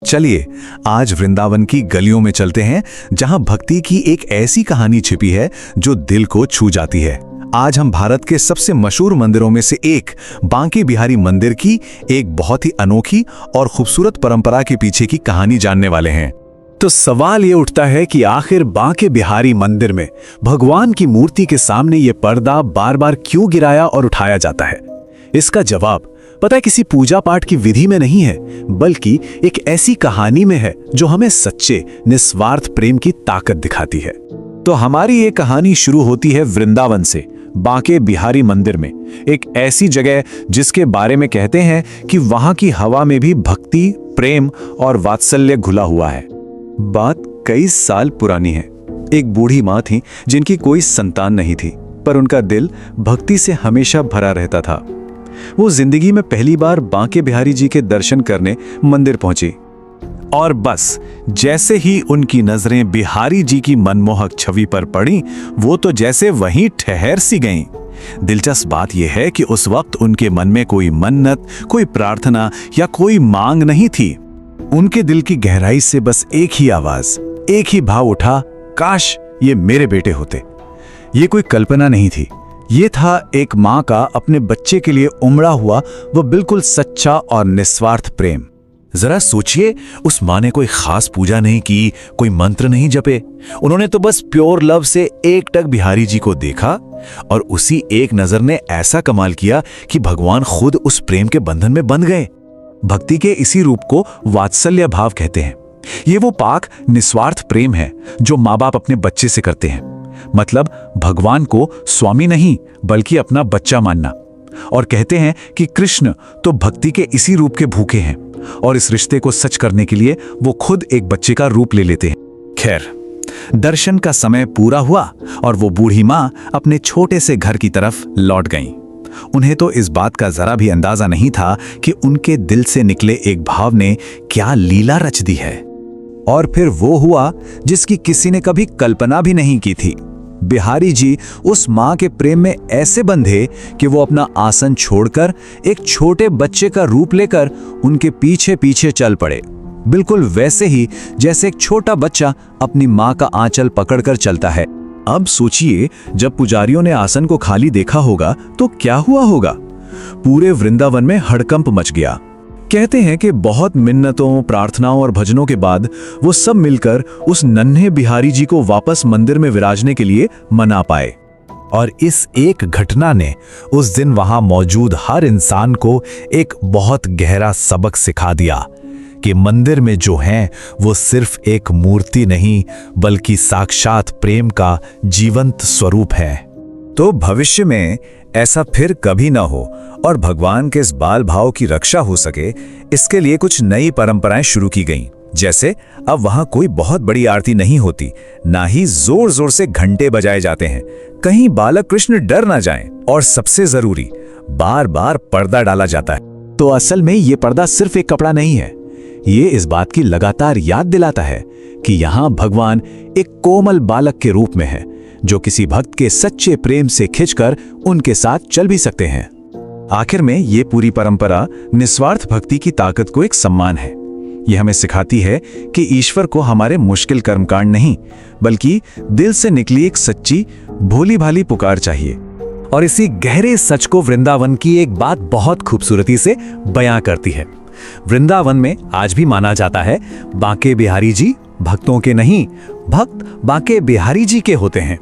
चलिए आज वृंदावन की गलियों में चलते हैं, जहां भक्ति की एक ऐसी कहानी छिपी है जो दिल को छू जाती है। आज हम भारत के सबसे मशहूर मंदिरों में से एक बांके बिहारी मंदिर की एक बहुत ही अनोखी और खूबसूरत परंपरा के पीछे की कहानी जानने वाले हैं। तो सवाल ये उठता है कि आखिर बांके बिहारी मंदिर में भगवान की मूर्ति के सामने ये पर्दा बार बार क्यों गिराया और उठाया जाता है? इसका जवाब पता है किसी पूजा पाठ की विधि में नहीं है, बल्कि एक ऐसी कहानी में है जो हमें सच्चे निस्वार्थ प्रेम की ताकत दिखाती है। तो हमारी ये कहानी शुरू होती है वृंदावन से, बांके बिहारी मंदिर में, एक ऐसी जगह जिसके बारे में कहते हैं कि वहां की हवा में भी भक्ति, प्रेम और वात्सल्य घुला हुआ है। बात कई साल पुरानी है। एक बूढ़ी माँ थी जिनकी कोई संतान नहीं थी, पर उनका दिल भक्ति से हमेशा भरा रहता था। वो जिंदगी में पहली बार बांके बिहारी जी के दर्शन करने मंदिर पहुंची, और बस जैसे ही उनकी नजरें बिहारी जी की मनमोहक छवि पर पड़ी, वो तो जैसे वहीं ठहर सी गईं। दिलचस्प बात यह है कि उस वक्त उनके मन में कोई मन्नत, कोई प्रार्थना या कोई मांग नहीं थी। उनके दिल की गहराई से बस एक ही आवाज, एक ही भाव उठा, काश ये मेरे बेटे होते। ये कोई कल्पना नहीं थी, ये था एक माँ का अपने बच्चे के लिए उमड़ा हुआ वो बिल्कुल सच्चा और निस्वार्थ प्रेम। जरा सोचिए, उस माँ ने कोई खास पूजा नहीं की, कोई मंत्र नहीं जपे। उन्होंने तो बस प्योर लव से एकटक बिहारी जी को देखा, और उसी एक नजर ने ऐसा कमाल किया कि भगवान खुद उस प्रेम के बंधन में बंध गए। भक्ति के इसी रूप को वात्सल्य भाव कहते हैं। ये वो पाक निस्वार्थ प्रेम है जो माँ बाप अपने बच्चे से करते हैं। मतलब भगवान को स्वामी नहीं बल्कि अपना बच्चा मानना। और कहते हैं कि कृष्ण तो भक्ति के इसी रूप के भूखे हैं, और इस रिश्ते को सच करने के लिए वो खुद एक बच्चे का रूप ले लेते हैं। खैर, दर्शन का समय पूरा हुआ और वो बूढ़ी माँ अपने छोटे से घर की तरफ लौट गईं। उन्हें तो इस बात का जरा भी अंदाजा नहीं था कि उनके दिल से निकले एक भाव ने क्या लीला रच दी है। और फिर वो हुआ जिसकी किसी ने कभी कल्पना भी नहीं की थी। बिहारी जी उस माँ के प्रेम में ऐसे बंधे कि वो अपना आसन छोड़कर एक छोटे बच्चे का रूप लेकर उनके पीछे पीछे चल पड़े, बिल्कुल वैसे ही जैसे एक छोटा बच्चा अपनी माँ का आंचल पकड़कर चलता है। अब सोचिए, जब पुजारियों ने आसन को खाली देखा होगा तो क्या हुआ होगा? पूरे वृंदावन में हड़कंप मच गया। कहते हैं कि बहुत मिन्नतों, प्रार्थनाओं और भजनों के बाद वो सब मिलकर उस नन्हे बिहारी जी को वापस मंदिर में विराजने के लिए मना पाए। और इस एक घटना ने उस दिन वहां मौजूद हर इंसान को एक बहुत गहरा सबक सिखा दिया कि मंदिर में जो है वो सिर्फ एक मूर्ति नहीं बल्कि साक्षात प्रेम का जीवंत स्वरूप है। तो भविष्य में ऐसा फिर कभी ना हो और भगवान के इस बाल भाव की रक्षा हो सके, इसके लिए कुछ नई परंपराएं शुरू की गईं। जैसे अब वहां कोई बहुत बड़ी आरती नहीं होती, ना ही जोर जोर से घंटे बजाए जाते हैं, कहीं बालक कृष्ण डर ना जाएं, और सबसे जरूरी, बार बार पर्दा डाला जाता है। तो असल में ये पर्दा सिर्फ एक कपड़ा नहीं है, ये इस बात की लगातार याद दिलाता है कि यहाँ भगवान एक कोमल बालक के रूप में है, जो किसी भक्त के सच्चे प्रेम से खिंचकर उनके साथ चल भी सकते हैं। आखिर में ये पूरी परंपरा निस्वार्थ भक्ति की ताकत को एक सम्मान है। ये हमें सिखाती है कि ईश्वर को हमारे मुश्किल कर्मकांड नहीं बल्कि दिल से निकली एक सच्ची भोली भाली पुकार चाहिए। और इसी गहरे सच को वृंदावन की एक बात बहुत खूबसूरती से बयां करती है। वृंदावन में आज भी माना जाता है बांके बिहारी जी भक्तों के नहीं, भक्त बांके बिहारी जी के होते हैं।